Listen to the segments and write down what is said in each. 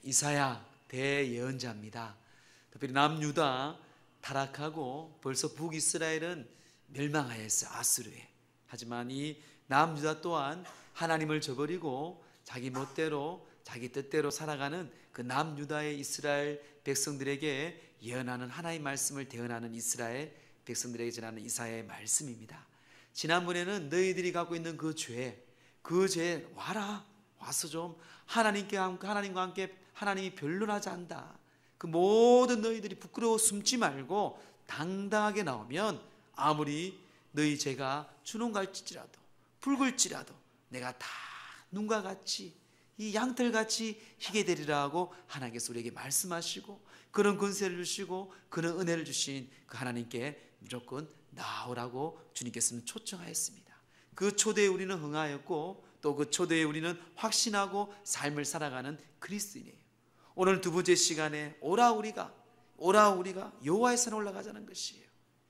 이사야 대예언자입니다. 특별히 남유다 타락하고 벌써 북이스라엘은 멸망하였어요, 아수르에. 하지만 이 남유다 또한 하나님을 저버리고 자기 멋대로 자기 뜻대로 살아가는 그 남유다의 이스라엘 백성들에게 예언하는 하나님의 말씀을 대언하는 이스라엘 백성들에게 전하는 이사야의 말씀입니다. 지난번에는 너희들이 갖고 있는 그 죄 와라, 와서 좀 하나님과 함께 하나님이 변론하자 한다. 그 모든 너희들이 부끄러워 숨지 말고 당당하게 나오면 아무리 너희 죄가 주홍갈지라도 붉을지라도 내가 다 눈과 같이 이 양털같이 희게 되리라고 하나님께서 우리에게 말씀하시고 그런 권세를 주시고 그런 은혜를 주신 그 하나님께 무조건 나오라고 주님께서는 초청하였습니다. 그 초대에 우리는 응하였고 또 그 초대에 우리는 확신하고 삶을 살아가는 그리스도인이에요. 오늘 두 번째 시간에 오라 우리가 여호와의 산에 올라가자는 것이에요.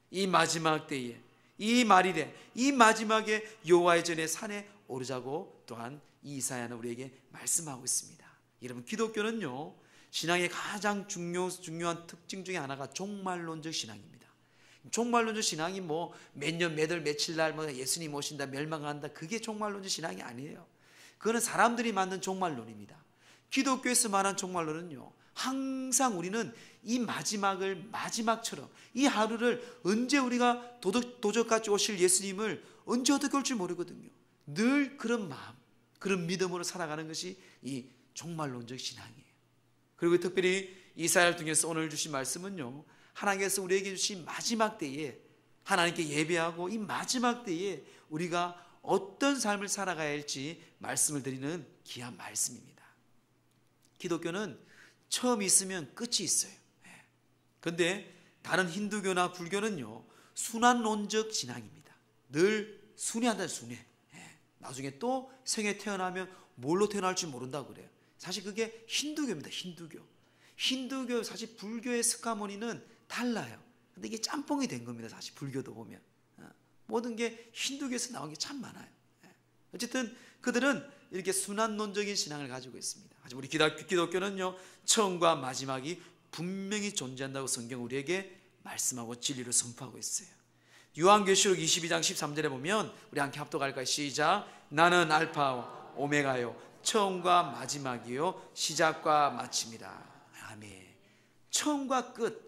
이 마지막 때에 이 말일에 이 마지막에 여호와의 전에 산에 오르자고 또한 이 이사야는 우리에게 말씀하고 있습니다. 여러분, 기독교는요 신앙의 가장 중요한 특징 중에 하나가 종말론적 신앙입니다. 종말론적 신앙이 뭐 몇 년 몇 월 며칠 날 뭐 예수님 오신다 멸망한다, 그게 종말론적 신앙이 아니에요. 그거는 사람들이 만든 종말론입니다. 기독교에서 말한 종말론은요, 항상 우리는 이 마지막을 마지막처럼 이 하루를 언제 우리가 도적같이 오실 예수님을 언제 어떻게 올지 모르거든요. 늘 그런 마음, 그런 믿음으로 살아가는 것이 이 종말론적 신앙이에요. 그리고 특별히 이사야를 통해서 오늘 주신 말씀은요, 하나님께서 우리에게 주신 마지막 때에 하나님께 예배하고 이 마지막 때에 우리가 어떤 삶을 살아가야 할지 말씀을 드리는 귀한 말씀입니다. 기독교는 처음이 있으면 끝이 있어요. 그런데 다른 힌두교나 불교는요 순환론적 신앙입니다. 늘 순회한다, 순회. 나중에 또 생에 태어나면 뭘로 태어날지 모른다고 그래요. 사실 그게 힌두교입니다. 힌두교 사실 불교의 스카모니는 달라요. 근데 이게 짬뽕이 된 겁니다. 사실 불교도 보면 모든 게 힌두교에서 나온 게 참 많아요. 어쨌든 그들은 이렇게 순환론적인 신앙을 가지고 있습니다. 하지만 우리 기독교는요 처음과 마지막이 분명히 존재한다고 성경 우리에게 말씀하고 진리를 선포하고 있어요. 요한계시록 22장 13절에 보면 우리 함께 합독할까요? 시작. 나는 알파와 오메가요 처음과 마지막이요 시작과 마침이라. 아멘. 처음과 끝.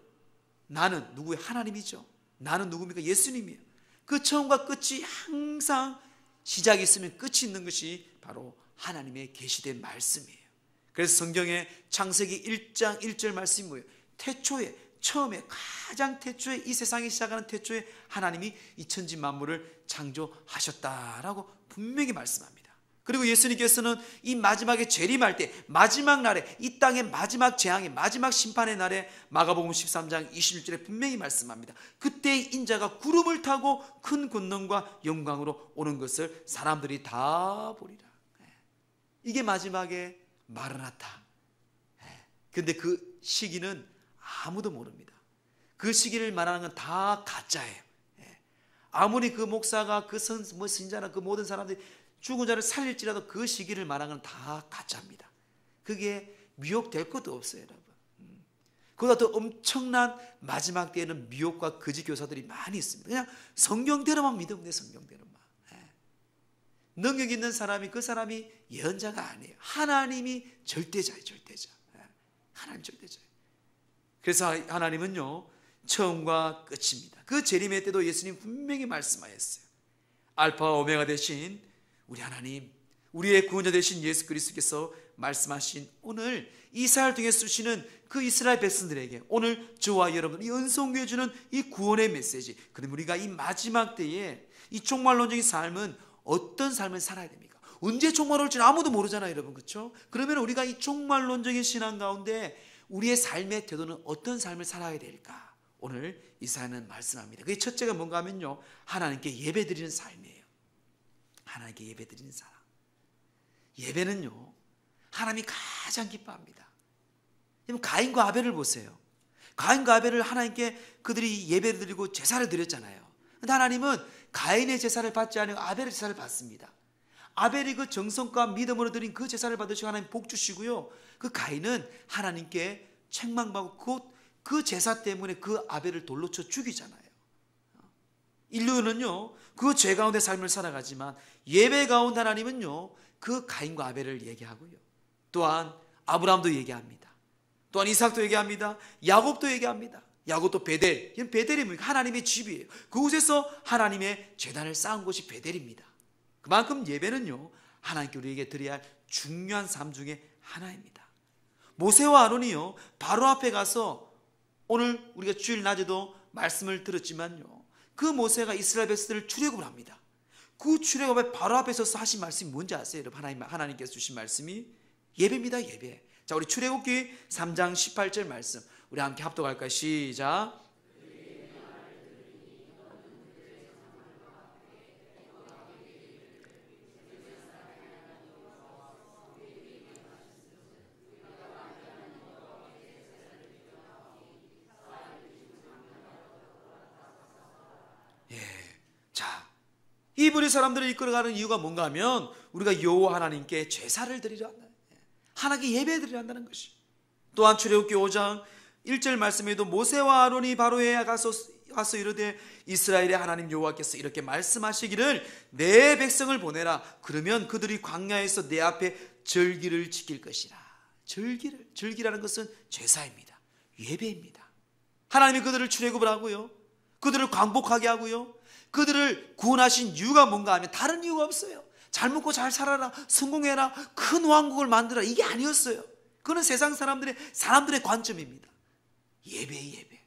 나는 누구의 하나님이죠. 나는 누굽니까? 예수님이에요. 그 처음과 끝이 항상 시작이 있으면 끝이 있는 것이 바로 하나님의 계시된 말씀이에요. 그래서 성경의 창세기 1장 1절 말씀이 뭐예요? 태초에, 처음에, 가장 태초에, 이 세상이 시작하는 태초에 하나님이 이 천지 만물을 창조하셨다라고 분명히 말씀합니다. 그리고 예수님께서는 이 마지막에 재림할 때, 마지막 날에, 이 땅의 마지막 재앙의 마지막 심판의 날에 마가복음 13장 26절에 분명히 말씀합니다. 그때 인자가 구름을 타고 큰 권능과 영광으로 오는 것을 사람들이 다 보리라. 이게 마지막에 마르나타. 그런데 그 시기는 아무도 모릅니다. 그 시기를 말하는 건 다 가짜예요. 아무리 그 목사가 그 선자나 그 모든 사람들이 죽은 자를 살릴지라도 그 시기를 말하는 건 다 가짜입니다. 그게 미혹될 것도 없어요, 여러분. 그보다 더 엄청난 마지막 때에는 미혹과 거짓 교사들이 많이 있습니다. 그냥 성경대로만 믿으면 돼, 성경대로만. 능력 있는 사람이 그 사람이 예언자가 아니에요. 하나님이 절대자예요, 절대자. 하나님 절대자예요. 그래서 하나님은요 처음과 끝입니다. 그 재림의 때도 예수님 분명히 말씀하셨어요. 알파와 오메가 되신 우리 하나님, 우리의 구원자 되신 예수 그리스도께서 말씀하신 오늘 이사야를 통해 쓰시는 그 이스라엘 백성들에게 오늘 저와 여러분 이 은총교회 주는 이 구원의 메시지, 그럼 우리가 이 마지막 때에 이 종말론적인 삶은 어떤 삶을 살아야 됩니까? 언제 종말 올지는 아무도 모르잖아요, 여러분. 그렇죠? 그러면 우리가 이 종말론적인 신앙 가운데 우리의 삶의 태도는 어떤 삶을 살아야 될까? 오늘 이사야는 말씀합니다. 그게 첫째가 뭔가 하면요 하나님께 예배드리는 삶이에요. 하나님께 예배드리는 사람. 예배는요 하나님이 가장 기뻐합니다. 가인과 아벨을 보세요. 가인과 아벨을 하나님께 그들이 예배를 드리고 제사를 드렸잖아요. 그런데 하나님은 가인의 제사를 받지 않고 아벨의 제사를 받습니다. 아벨이 그 정성과 믿음으로 드린 그 제사를 받으시고 하나님 복 주시고요, 그 가인은 하나님께 책망받고 곧 그 제사 때문에 그 아벨을 돌로 쳐 죽이잖아요. 인류는요 그 죄 가운데 삶을 살아가지만 예배 가운데 하나님은요 그 가인과 아벨을 얘기하고요, 또한 아브라함도 얘기합니다. 또한 이삭도 얘기합니다. 야곱도 얘기합니다. 야곱도 베델, 이건 베델이 뭡니까? 하나님의 집이에요. 그곳에서 하나님의 제단을 쌓은 곳이 베델입니다. 그만큼 예배는요 하나님께 우리에게 드려야 할 중요한 삶 중에 하나입니다. 모세와 아론이요 바로 앞에 가서, 오늘 우리가 주일 낮에도 말씀을 들었지만요, 그 모세가 이스라엘 백성들을 출애굽을 합니다. 그 출애굽에 바로 앞에 서서 하신 말씀이 뭔지 아세요? 여러분, 하나님께서 주신 말씀이 예배입니다. 예배. 자, 우리 출애굽기 3장 18절 말씀 우리 함께 합독할까요? 시작. 이브리 사람들을 이끌어가는 이유가 뭔가 하면 우리가 여호와 하나님께 제사를 드리려 한다, 하나님께 예배 드리려 한다는 것이. 또한 출애굽기 5장 1절 말씀에도 모세와 아론이 바로에 가서 이르되 이스라엘의 하나님 여호와께서 이렇게 말씀하시기를 내 백성을 보내라. 그러면 그들이 광야에서 내 앞에 절기를 지킬 것이라. 절기라는 것은 제사입니다. 예배입니다. 하나님이 그들을 출애굽을 하고요, 그들을 광복하게 하고요, 그들을 구원하신 이유가 뭔가 하면 다른 이유가 없어요. 잘 먹고 잘 살아라, 성공해라, 큰 왕국을 만들어라, 이게 아니었어요. 그건 세상 사람들의 관점입니다. 예배.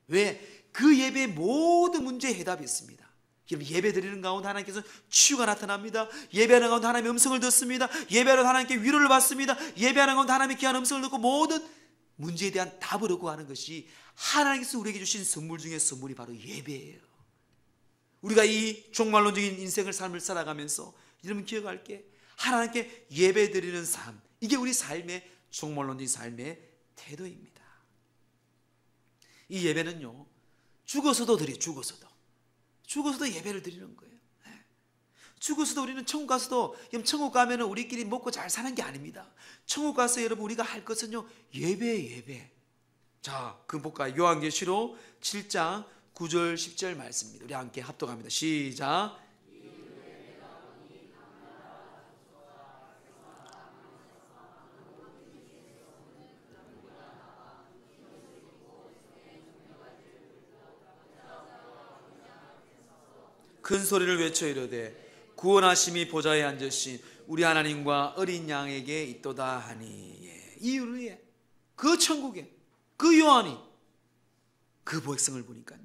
왜? 그 예배의 모든 문제에 해답이 있습니다. 예배 드리는 가운데 하나님께서 치유가 나타납니다. 예배하는 가운데 하나님의 음성을 듣습니다. 예배하는 하나님께 위로를 받습니다. 예배하는 가운데 하나님의 귀한 음성을 듣고 모든 문제에 대한 답을 얻고 하는 것이 하나님께서 우리에게 주신 선물 중에 선물이 바로 예배예요. 우리가 이 종말론적인 인생을 삶을 살아가면서 여러분 기억할게, 하나님께 예배드리는 삶, 이게 우리 삶의 종말론적인 삶의 태도입니다. 이 예배는요 죽어서도 예배를 드리는 거예요. 죽어서도 우리는 천국 가서도, 천국 가면 우리끼리 먹고 잘 사는 게 아닙니다. 천국 가서 여러분 우리가 할 것은요 예배. 자, 그 볼까요? 요한계시록 7장 9절 10절 말씀입니다. 우리 함께 합독합니다. 시작. 큰 소리를 외쳐 이르되 구원하심이 보좌에 앉으신 우리 하나님과 어린 양에게 있도다 하니. 이 우리의 그 천국에 그 요한이 그 백성을 보니까요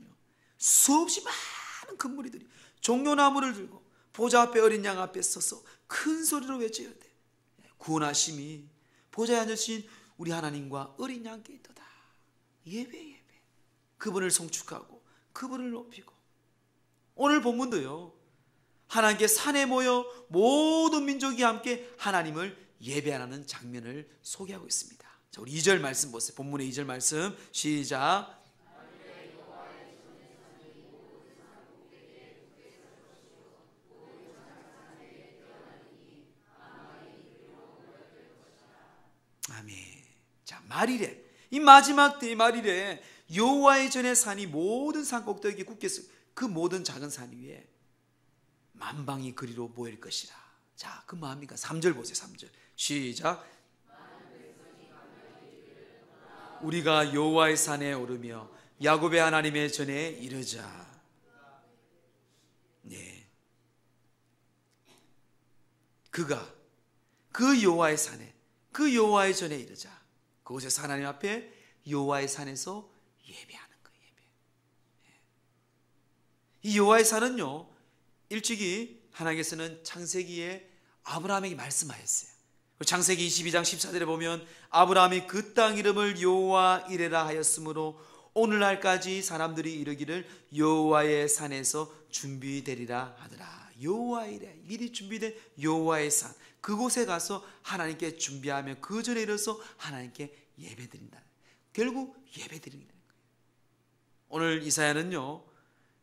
수없이 많은 큰 무리들이 종려나무를 들고 보좌 앞에 어린 양 앞에 서서 큰 소리로 외쳐 이르되 구원하심이 보좌에 앉으신 우리 하나님과 어린 양께 있도다. 예배. 그분을 송축하고 그분을 높이고. 오늘 본문도요 하나님께 산에 모여 모든 민족이 함께 하나님을 예배하는 장면을 소개하고 있습니다. 자, 우리 2절 말씀 보세요. 본문의 2절 말씀 시작. 아멘. 자, 말이래. 이 마지막 대말이래. 여호와의 전의 산이 모든 산 꼭대기에 굳게 그 모든 작은 산 위에 만방이 그리로 모일 것이라. 자, 그 마음이니까 3절 보세요. 3절 시작. 우리가 여호와의 산에 오르며 야곱의 하나님의 전에 이르자. 네, 그가 그 여호와의 산에 그 여호와의 전에 이르자. 그곳에서 하나님 앞에 여호와의 산에서 예배하는 거예요. 예배. 이 여호와의 산은요 일찍이 하나님께서는 창세기에 아브라함에게 말씀하였어요. 창세기 22장 14절에 보면 아브라함이 그 땅 이름을 여호와 이레라 하였으므로 오늘날까지 사람들이 이르기를 여호와의 산에서 준비되리라 하더라. 여호와 이레, 미리 준비된 여호와의 산, 그곳에 가서 하나님께 준비하며 그 전에 이르러서 하나님께 예배드린다. 결국 예배드리는 거예요. 오늘 이사야는요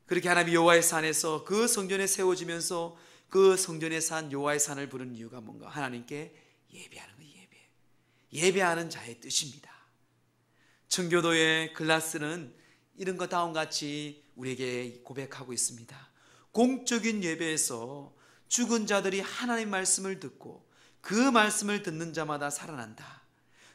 그렇게 하나님 여호와의 산에서 그 성전에 세워지면서 그 성전의 산 여호와의 산을 부르는 이유가 뭔가? 하나님께 예배하는 거예요. 예배하는 자의 뜻입니다. 청교도의 글라스는 이런 것 다음과 같이 우리에게 고백하고 있습니다. 공적인 예배에서 죽은 자들이 하나님의 말씀을 듣고 그 말씀을 듣는 자마다 살아난다.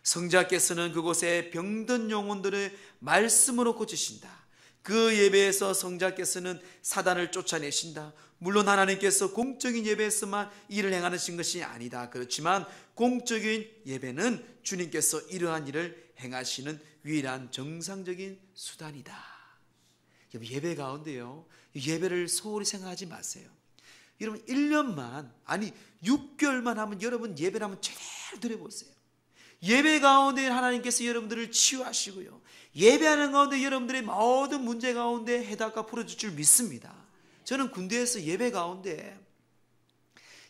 성자께서는 그곳에 병든 영혼들을 말씀으로 고치신다. 그 예배에서 성자께서는 사단을 쫓아내신다. 물론 하나님께서 공적인 예배에서만 일을 행하신 것이 아니다. 그렇지만 공적인 예배는 주님께서 이러한 일을 행하시는 유일한 정상적인 수단이다. 예배 가운데요, 예배를 소홀히 생각하지 마세요. 여러분 1년만, 아니 6개월만 하면 여러분 예배를 한번 제대로 드려보세요. 예배 가운데 하나님께서 여러분들을 치유하시고요, 예배하는 가운데 여러분들의 모든 문제 가운데 해답과 풀어줄 줄 믿습니다. 저는 군대에서 예배 가운데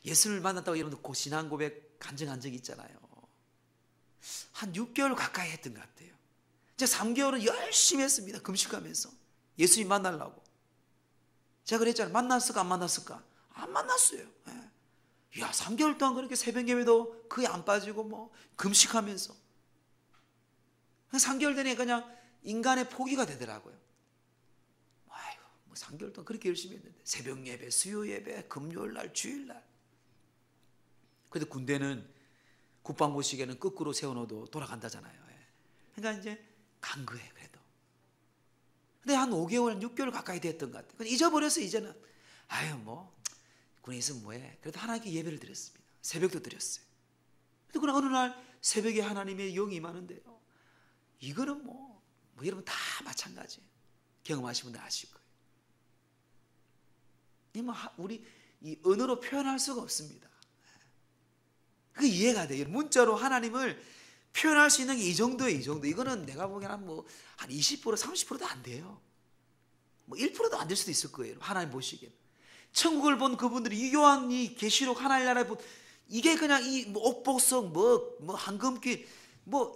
예수를 만났다고 여러분들 신앙 고백 간증한 적이 있잖아요. 한 6개월 가까이 했던 것 같아요. 이제 3개월은 열심히 했습니다. 금식하면서 예수님 만나려고. 제가 그랬잖아요. 만났을까 안 만났을까? 안 만났어요. 야, 3개월 동안 그렇게 새벽 예배도 거의 안 빠지고 뭐 금식하면서 3개월 전에 그냥 인간의 포기가 되더라고요. 아이고, 뭐 3개월 동안 그렇게 열심히 했는데 새벽 예배, 수요 예배, 금요일 날, 주일 날. 그래도 군대는 국방부 시계는 거꾸로 세워놓어도 돌아간다잖아요. 그러니까 이제 간 거예요. 그래도. 근데 한 5개월, 6개월 가까이 됐던 것 같아요. 잊어버렸어요. 이제는 아유 뭐 군에 있으면 뭐해. 그래도 하나님께 예배를 드렸습니다. 새벽도 드렸어요. 근데 그러나 어느 날 새벽에 하나님의 영이 임하는데요, 이거는 뭐 여러분 다 마찬가지예요. 경험하신 분들 아실 거예요. 우리 이 언어로 표현할 수가 없습니다. 그게 이해가 돼요. 문자로 하나님을 표현할 수 있는 게 이 정도예요. 이 정도. 이거는 내가 보기에는 한 20%, 30%도 안 돼요. 1%도 안 될 수도 있을 거예요. 하나님 보시기에는. 천국을 본 그분들이 이 요한이 계시록 하나님 나라에 본 이게 그냥 이 옥복성 황금길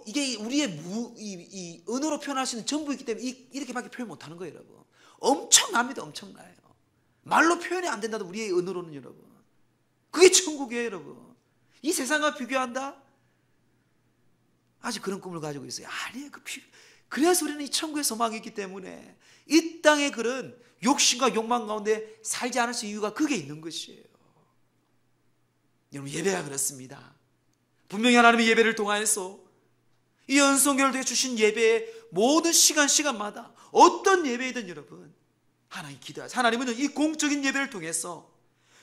이게 우리의 이 언어로 표현할 수 있는 전부이기 때문에 이렇게밖에 표현 못하는 거예요, 여러분. 엄청납니다, 엄청나요. 말로 표현이 안 된다도 우리의 언어로는 여러분. 그게 천국이에요, 여러분. 이 세상과 비교한다? 아직 그런 꿈을 가지고 있어요. 아니에요. 그래서 우리는 이 천국의 소망이 있기 때문에 이 땅의 그런 욕심과 욕망 가운데 살지 않을 수 이유가 그게 있는 것이에요. 여러분, 예배가 그렇습니다. 분명히 하나님의 예배를 통하여서 이 연성교를 통해 주신 예배의 모든 시간마다 어떤 예배이든 여러분 하나님 기도하세요. 하나님은 이 공적인 예배를 통해서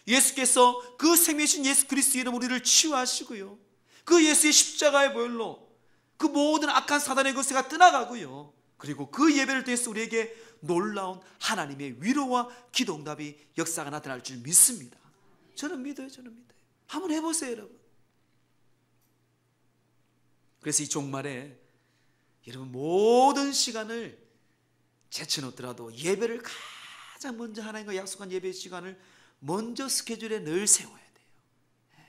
예수께서 그 생명이신 예수 그리스도의 이름으로 우리를 치유하시고요, 그 예수의 십자가의 보혈로 그 모든 악한 사단의 거세가 떠나가고요, 그리고 그 예배를 통해서 우리에게 놀라운 하나님의 위로와 기도응답이 역사가 나타날 줄 믿습니다. 저는 믿어요. 한번 해보세요, 여러분. 그래서 이 종말에 여러분 모든 시간을 제쳐놓더라도 예배를 가장 먼저 하나님과 약속한 예배 시간을 먼저 스케줄에 늘 세워야 돼요.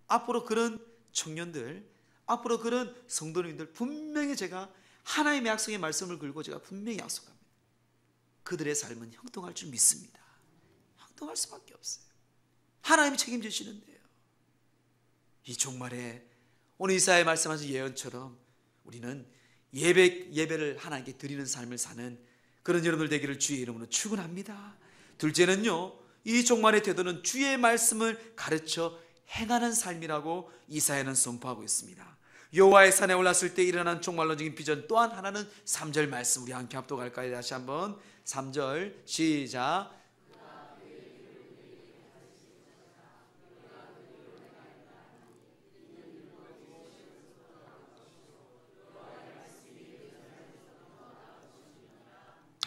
앞으로 그런 청년들, 앞으로 그런 성도님들 분명히 제가 하나님의 약속의 말씀을 걸고 제가 분명히 약속합니다. 그들의 삶은 형통할 줄 믿습니다. 형통할 수밖에 없어요. 하나님이 책임지시는데요. 이 종말에 오늘 이사야에 말씀하신 예언처럼 우리는 예배를 하나님께 드리는 삶을 사는 그런 여러분들 되기를 주의 이름으로 축원합니다. 둘째는요, 이 종말의 태도는 주의 말씀을 가르쳐 행하는 삶이라고 이사야는 선포하고 있습니다. 여호와의 산에 올랐을 때 일어난 종말론적인 비전 또한 하나는 3절 말씀, 우리 함께 합독할까요? 다시 한번 3절 시작.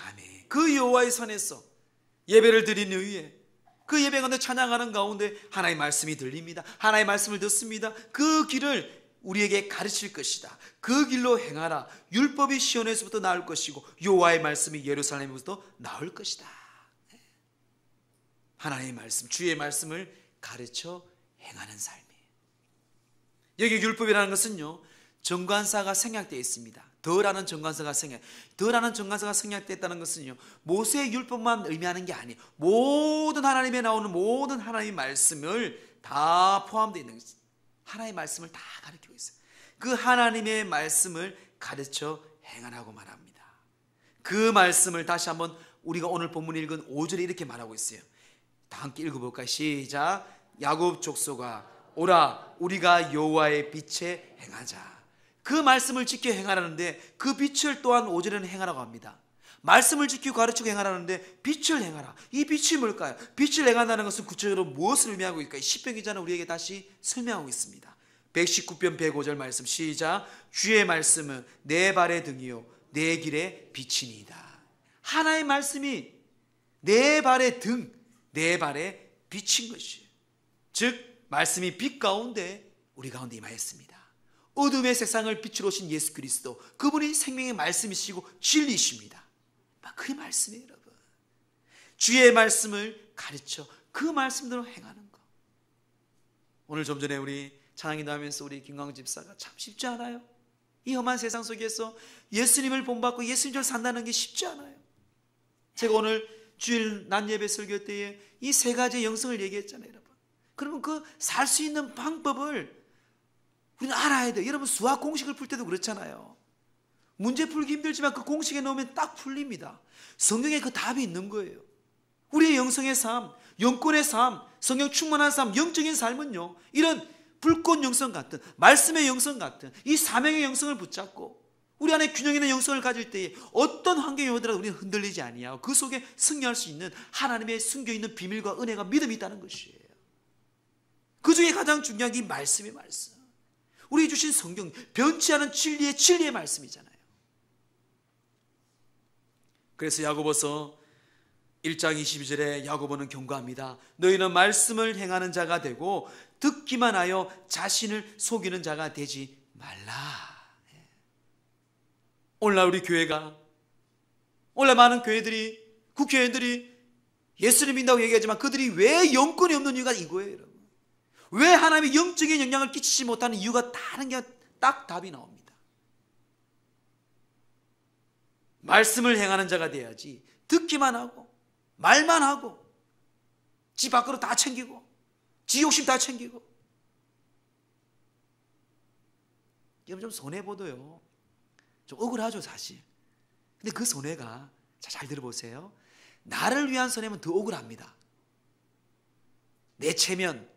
아멘. 그 여호와의 산에서 예배를 드린 이후에 그 예배 가운데 찬양하는 가운데 하나님의 말씀이 들립니다. 하나님의 말씀을 듣습니다. 그 길을 우리에게 가르칠 것이다. 그 길로 행하라. 율법이 시온에서부터 나올 것이고 여호와의 말씀이 예루살렘에서부터 나올 것이다. 하나님의 말씀, 주의 말씀을 가르쳐 행하는 삶이에요. 여기 율법이라는 것은요, 정관사가 생략되어 있습니다. 더라는 정관사가 생략됐다는 것은요, 모세의 율법만 의미하는 게 아니에요. 모든 하나님에 나오는 모든 하나님의 말씀을 다 포함되어 있는 것입니다. 하나님의 말씀을 다 가르치고 있어요. 그 하나님의 말씀을 가르쳐 행하라고 말합니다. 그 말씀을 다시 한번 우리가 오늘 본문 읽은 5절에 이렇게 말하고 있어요. 다 함께 읽어볼까요? 시작. 야곱 족속아 오라, 우리가 여호와의 빛에 행하자. 그 말씀을 지켜 행하라는데 그 빛을 또한 5절에는 행하라고 합니다. 말씀을 지키고 가르치고 행하라는데 빛을 행하라. 이 빛이 뭘까요? 빛을 행한다는 것은 구체적으로 무엇을 의미하고 있을까요? 시편 기자는 우리에게 다시 설명하고 있습니다. 119편 105절 말씀 시작. 주의 말씀은 내 발의 등이요 내 길의 빛이니이다. 하나의 말씀이 내 발의 등, 내 발의 빛인 것이에요. 즉 말씀이 빛 가운데 우리 가운데 임하였습니다. 어둠의 세상을 빛으로 오신 예수 그리스도, 그분이 생명의 말씀이시고 진리이십니다. 그 말씀이에요, 여러분. 주의 말씀을 가르쳐 그 말씀대로 행하는 것. 오늘 좀 전에 우리 찬양기도 하면서 우리 김광 집사가 참 쉽지 않아요. 이 험한 세상 속에서 예수님을 본받고 예수님처럼 산다는 게 쉽지 않아요. 제가 오늘 주일 낮 예배 설교 때에 이 세 가지의 영성을 얘기했잖아요, 여러분. 그러면 그 살 수 있는 방법을 우리는 알아야 돼요. 여러분 수학 공식을 풀 때도 그렇잖아요. 문제 풀기 힘들지만 그 공식에 넣으면 딱 풀립니다. 성경에 그 답이 있는 거예요. 우리의 영성의 삶, 영권의 삶, 성경 충만한 삶, 영적인 삶은요, 이런 불꽃 영성 같은, 말씀의 영성 같은 이 사명의 영성을 붙잡고 우리 안에 균형 있는 영성을 가질 때에 어떤 환경이 오더라도 우리는 흔들리지 아니하고 그 속에 승리할 수 있는 하나님의 숨겨있는 비밀과 은혜가 믿음이 있다는 것이에요. 그 중에 가장 중요한 게 이 말씀의 말씀, 우리 주신 성경, 변치 않은 진리의 말씀이잖아요. 그래서 야고보서 1장 22절에 야고보는 경고합니다. 너희는 말씀을 행하는 자가 되고 듣기만 하여 자신을 속이는 자가 되지 말라. 오늘날 우리 교회가, 오늘날 많은 교회들이, 국회의원들이 예수를 믿는다고 얘기하지만 그들이 왜 영권이 없는 이유가 이거예요, 여러분. 왜 하나님의 영적인 영향을 끼치지 못하는 이유가 다른 게 딱 답이 나옵니다. 말씀을 행하는 자가 돼야지 듣기만 하고 말만 하고 지 밖으로 다 챙기고 지 욕심 다 챙기고, 여러분 좀 손해보도요 좀 억울하죠 사실. 근데 그 손해가, 잘 들어보세요, 나를 위한 손해면 더 억울합니다. 내 체면,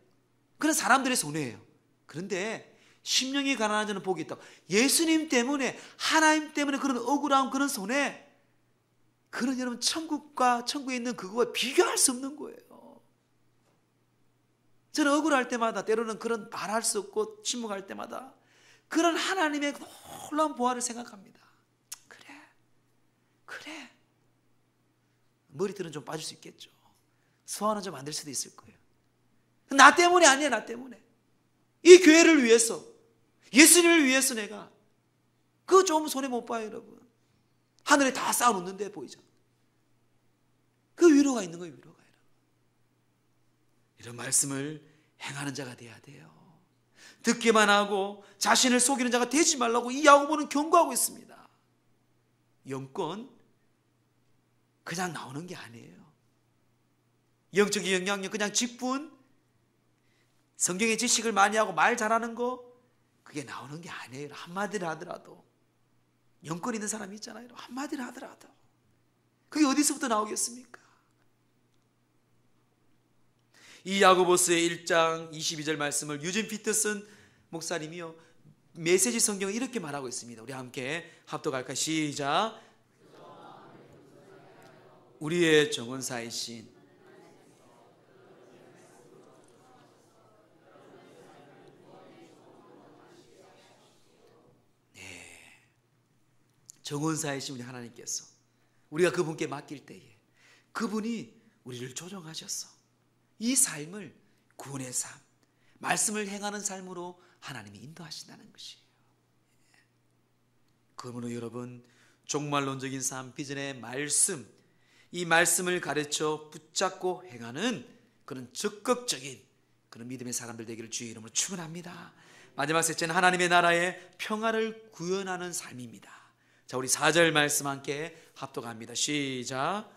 그런 사람들의 손해예요. 그런데 심령이 가난한 자는 복이 있다. 예수님 때문에, 하나님 때문에 그런 억울함, 그런 손해, 그런 여러분 천국과 천국에 있는 그거와 비교할 수 없는 거예요. 저는 억울할 때마다, 때로는 그런 말할 수 없고 침묵할 때마다 그런 하나님의 놀라운 보화를 생각합니다. 그래 머리들은 좀 빠질 수 있겠죠. 소화는 좀 안 될 수도 있을 거예요. 나 때문에 아니야. 나 때문에, 이 교회를 위해서, 예수님을 위해서 내가 그거 좀 손해 못 봐요, 여러분. 하늘에 다 쌓아놓는데 보이죠. 그 위로가 있는 거예요, 위로가. 이런 말씀을 행하는 자가 돼야 돼요. 듣기만 하고 자신을 속이는 자가 되지 말라고 이 야고보는 경고하고 있습니다. 영권 그냥 나오는 게 아니에요. 영적인 영향력, 그냥 직분, 성경의 지식을 많이 하고 말 잘하는 거, 그게 나오는 게 아니에요. 한마디를 하더라도, 영권 있는 사람이 있잖아요. 한마디를 하더라도 그게 어디서부터 나오겠습니까? 이 야고보서의 1장 22절 말씀을 유진 피터슨 목사님이요 메시지 성경을 이렇게 말하고 있습니다. 우리 함께 합독할까요? 시작. 우리의 정언사이신 정언사이신 우리 하나님께서 우리가 그분께 맡길 때에 그분이 우리를 조정하셔서 이 삶을 구원의 삶, 말씀을 행하는 삶으로 하나님이 인도하신다는 것이에요. 그러므로 여러분, 종말론적인 삶, 비전의 말씀, 이 말씀을 가르쳐 붙잡고 행하는 그런 적극적인 그런 믿음의 사람들 되기를 주의 이름으로 축원합니다. 마지막 셋째는 하나님의 나라의 평화를 구현하는 삶입니다. 자, 우리 4절 말씀 함께 합독합니다. 시작.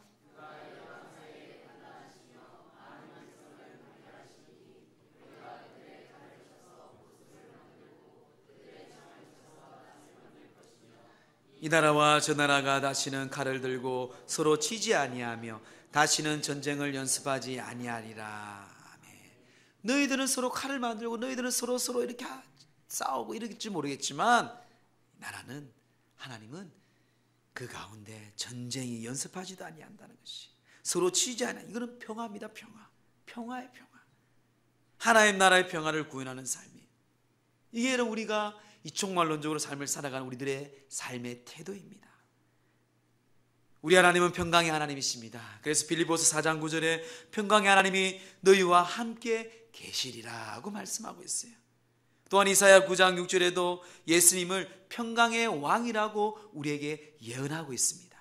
이 나라와 저 나라가 다시는 칼을 들고 서로 치지 아니하며 다시는 전쟁을 연습하지 아니하리라. 아멘. 너희들은 서로 칼을 만들고 너희들은 서로 이렇게 싸우고 이러겠지 모르겠지만, 나라는, 하나님은 그 가운데 전쟁이 연습하지도 아니한다는 것이, 서로 치지 않아. 이거는 평화입니다. 평화의 평화. 하나님 나라의 평화를 구현하는 삶이에요. 이게 우리가 이총말론적으로 삶을 살아가는 우리들의 삶의 태도입니다. 우리 하나님은 평강의 하나님이십니다. 그래서 빌립보서 4장 9절에 평강의 하나님이 너희와 함께 계시리라고 말씀하고 있어요. 또한 이사야 9장 6절에도 예수님을 평강의 왕이라고 우리에게 예언하고 있습니다.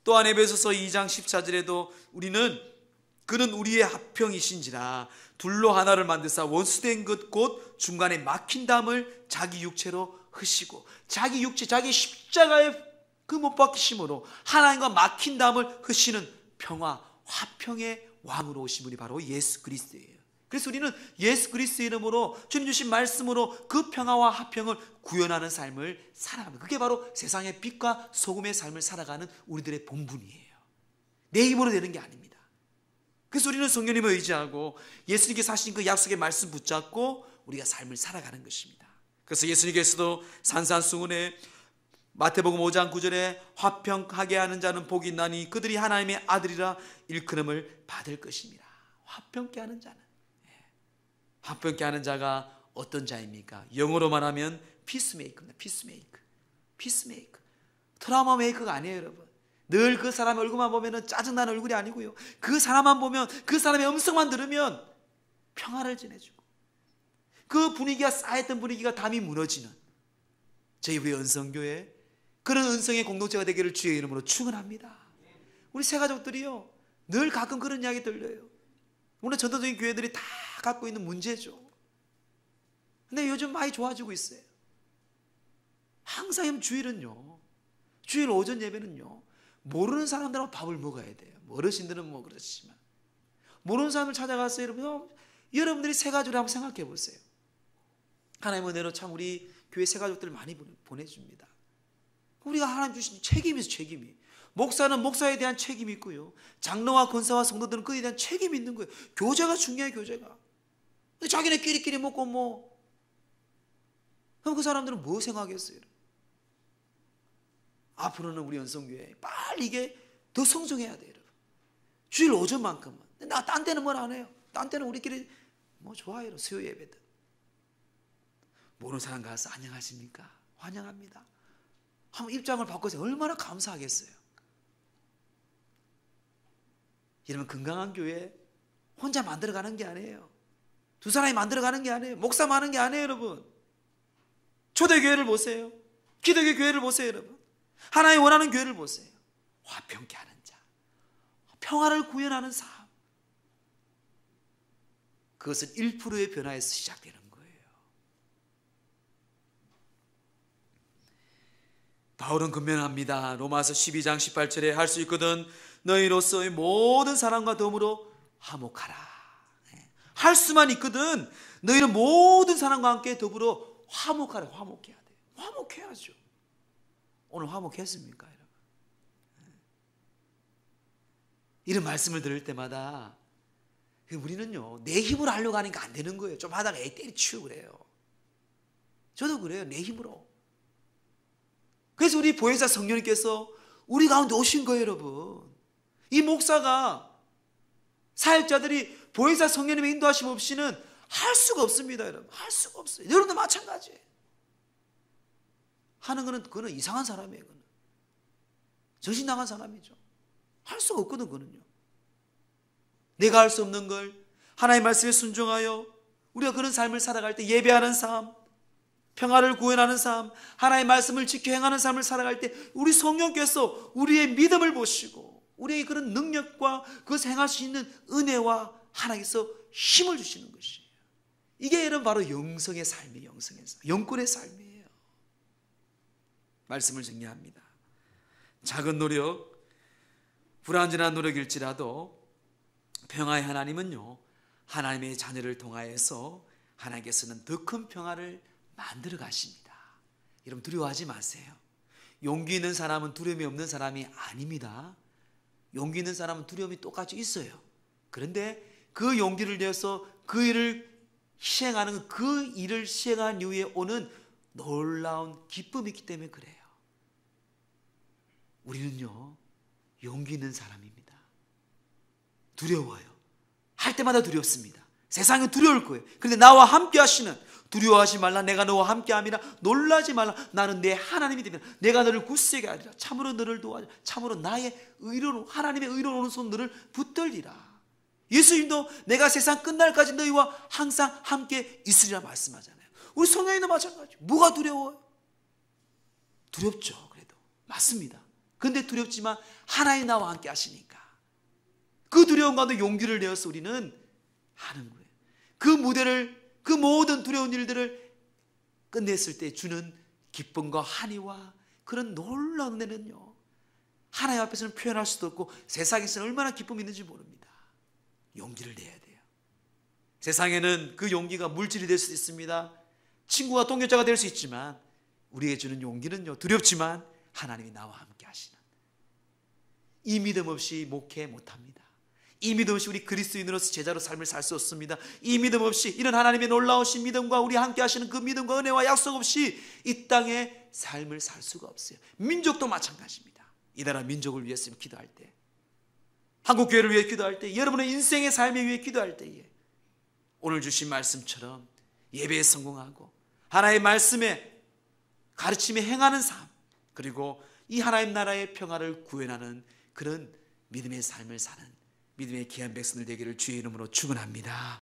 또한 에베소서 2장 14절에도 그는 우리의 합평이신지라 둘로 하나를 만드사 원수된 것 곧 중간에 막힌 담을 자기 육체로 h으시고, 자기 육체, 자기 십자가에 그 못 박히심으로 하나님과 막힌 담을 h으시는 평화, 화평의 왕으로 오신 분이 바로 예수 그리스도예요. 그래서 우리는 예수 그리스도의 이름으로, 주님 주신 말씀으로 그 평화와 화평을 구현하는 삶을 살아갑니다. 그게 바로 세상의 빛과 소금의 삶을 살아가는 우리들의 본분이에요. 내 힘으로 되는 게 아닙니다. 그래서 우리는 성령님을 의지하고 예수님께서 하신 그 약속의 말씀 붙잡고 우리가 삶을 살아가는 것입니다. 그래서 예수님께서도 산산수훈에 마태복음 5장 9절에 화평하게 하는 자는 복이 있나니 그들이 하나님의 아들이라 일컬음을 받을 것입니다. 화평케 하는 자는, 화평케 하는 자가 어떤 자입니까? 영어로 말하면 피스메이커입니다. 피스메이커. 트라우마 메이커가 아니에요, 여러분. 늘 그 사람의 얼굴만 보면 짜증나는 얼굴이 아니고요, 그 사람만 보면, 그 사람의 음성만 들으면 평화를 지내주고, 그 분위기가 쌓였던 분위기가 담이 무너지는 저희 우리 은성교회, 그런 은성의 공동체가 되기를 주의 이름으로 축원합니다. 우리 새 가족들이요, 늘 가끔 그런 이야기 들려요. 오늘 전도적인 교회들이 다 갖고 있는 문제죠. 근데 요즘 많이 좋아지고 있어요. 항상 주일은요, 주일 오전 예배는요, 모르는 사람들하고 밥을 먹어야 돼요. 어르신들은 뭐 그렇지만 모르는 사람을 찾아가서 여러분들이 새 가족을 한번 생각해 보세요. 하나님의 은혜로 참 우리 교회 새 가족들을 많이 보내줍니다. 우리가 하나님 주신 책임이 있어요. 책임이. 목사는 목사에 대한 책임이 있고요, 장로와 권사와 성도들은 그에 대한 책임이 있는 거예요. 교제가 중요해요. 교제가. 자기네끼리 먹고 그럼 그 사람들은 뭐 생각하겠어요? 앞으로는 우리 연성교회 빨리 이게 더 성장해야 돼요. 여러분. 주일 오전만큼은. 나 딴 때는 뭘 안 해요. 딴 때는 우리끼리 뭐 좋아요. 수요 예배들. 모르는 사람 가서 안녕하십니까? 환영합니다. 한번 입장을 바꿔서 얼마나 감사하겠어요. 여러분, 건강한 교회 혼자 만들어가는 게 아니에요. 두 사람이 만들어가는 게 아니에요. 목사만 하는 게 아니에요. 여러분, 초대교회를 보세요. 기독교 교회를 보세요. 여러분, 하나님 원하는 교회를 보세요. 화평케 하는 자, 평화를 구현하는 삶, 그것은 1%의 변화에서 시작되는 거예요. 바울은 근면합니다. 로마서 12장 18절에 할 수 있거든 너희로서의 모든 사람과 더불어 화목하라. 할 수만 있거든 너희는 모든 사람과 함께 더불어 화목하라. 화목해야 돼요. 화목해야죠. 오늘 화목했습니까, 여러분? 이런 말씀을 들을 때마다 우리는요, 내 힘으로 하려고 하니까 안 되는 거예요. 좀 하다가 때리치우고 그래요. 저도 그래요. 내 힘으로. 그래서 우리 보혜사 성령님께서 우리 가운데 오신 거예요, 여러분. 이 목사가, 사역자들이 보혜사 성령님의 인도하심 없이는 할 수가 없습니다, 여러분. 할 수가 없어요. 여러분도 마찬가지예요. 하는 거는 그거는 이상한 사람이에요. 그거는 정신 나간 사람이죠. 할 수가 없거든. 그거는요, 내가 할 수 없는 걸 하나님의 말씀에 순종하여 우리가 그런 삶을 살아갈 때, 예배하는 삶, 평화를 구현하는 삶, 하나님의 말씀을 지켜 행하는 삶을 살아갈 때 우리 성령께서 우리의 믿음을 보시고 우리의 그런 능력과 그것을 행할 수 있는 은혜와 하나님께서 힘을 주시는 것이에요. 이게 여러분 바로 영성의 삶이에요. 영성의 삶, 영권의 삶이에요. 말씀을 정리합니다. 작은 노력, 불완전한 노력일지라도 평화의 하나님은요, 하나님의 자녀를 통하여서 하나님께서는 더 큰 평화를 만들어 가십니다. 여러분 두려워하지 마세요. 용기 있는 사람은 두려움이 없는 사람이 아닙니다. 용기 있는 사람은 두려움이 똑같이 있어요. 그런데 그 용기를 내서 그 일을 시행하는, 그 일을 시행한 이후에 오는 놀라운 기쁨이 있기 때문에 그래요. 우리는요, 용기 있는 사람입니다. 두려워요. 할 때마다 두렵습니다. 세상은 두려울 거예요. 그런데 나와 함께 하시는, 두려워하지 말라, 내가 너와 함께함이라, 놀라지 말라, 나는 내 하나님이 되면 내가 너를 굳세게 하리라, 참으로 너를 도와줘, 참으로 나의 의로운, 하나님의 의로운 오른손 너를 붙들리라. 예수님도 내가 세상 끝날까지 너희와 항상 함께 있으리라 말씀하잖아요. 우리 성령님도 마찬가지. 뭐가 두려워요? 두렵죠. 그래도 맞습니다. 근데 두렵지만 하나님 나와 함께 하시니까 그 두려움 가운데 용기를 내어서 우리는 하는 거예요. 그 무대를, 그 모든 두려운 일들을 끝냈을 때 주는 기쁨과 한의와 그런 놀라운 은혜는요, 하나님 앞에서는 표현할 수도 없고 세상에서는 얼마나 기쁨이 있는지 모릅니다. 용기를 내야 돼요. 세상에는 그 용기가 물질이 될 수 있습니다. 친구가 동료자가 될 수 있지만 우리에게 주는 용기는요, 두렵지만 하나님이 나와 함께 하시는, 이 믿음 없이 목회 못합니다. 이 믿음 없이 우리 그리스도인으로서 제자로 삶을 살 수 없습니다. 이 믿음 없이, 이런 하나님의 놀라우신 믿음과 우리 함께 하시는 그 믿음과 은혜와 약속 없이 이 땅에 삶을 살 수가 없어요. 민족도 마찬가지입니다. 이 나라 민족을 위해서 기도할 때, 한국교회를 위해 기도할 때, 여러분의 인생의 삶에 위해 기도할 때에 오늘 주신 말씀처럼 예배에 성공하고 하나님의 말씀에 가르침에 행하는 삶, 그리고 이 하나님 나라의 평화를 구현하는 그런 믿음의 삶을 사는 믿음의 귀한 백성들 되기를 주의 이름으로 축원합니다.